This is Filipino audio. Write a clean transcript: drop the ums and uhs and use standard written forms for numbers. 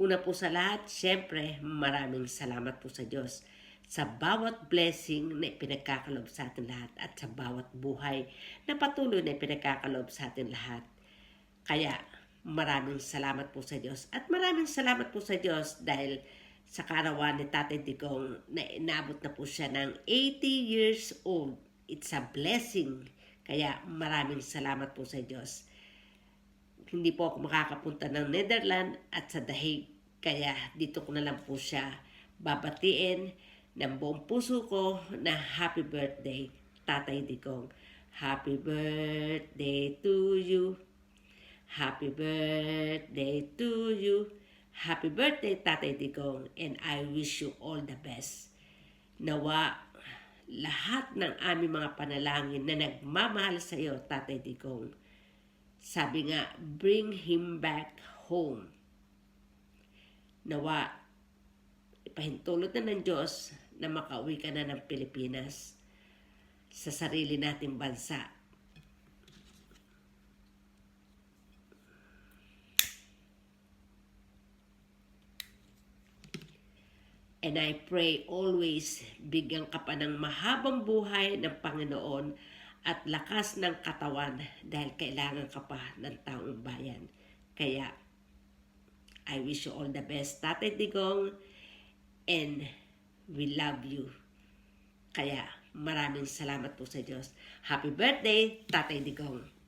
Una po sa lahat, syempre, maraming salamat po sa Diyos sa bawat blessing na ipinagkakalob sa atin lahat at sa bawat buhay na patuloy na ipinagkakalob sa atin lahat. Kaya maraming salamat po sa Diyos at maraming salamat po sa Diyos dahil sa karawan ni Tatay Digong na inabot na po siya ng 80 years old. It's a blessing. Kaya maraming salamat po sa Diyos. Hindi po ako makakapunta ng Netherlands at sa The Hague. Kaya dito ko na lang po siya babatiin ng buong puso ko na happy birthday, Tatay Digong. Happy birthday to you. Happy birthday to you. Happy birthday, Tatay Digong. And I wish you all the best. Nawa lahat ng aming mga panalangin na nagmamahal sa iyo, Tatay Digong. Sabi nga, bring him back home. Nawa, ipahintulot na ng Diyos na makauwi ka na ng Pilipinas sa sarili nating bansa. And I pray always, bigyan ka pa ng mahabang buhay ng Panginoon at lakas ng katawan dahil kailangan ka pa ng taong bayan. Kaya, I wish you all the best, Tatay Digong, and we love you. Kaya, maraming salamat po sa Diyos. Happy birthday, Tatay Digong!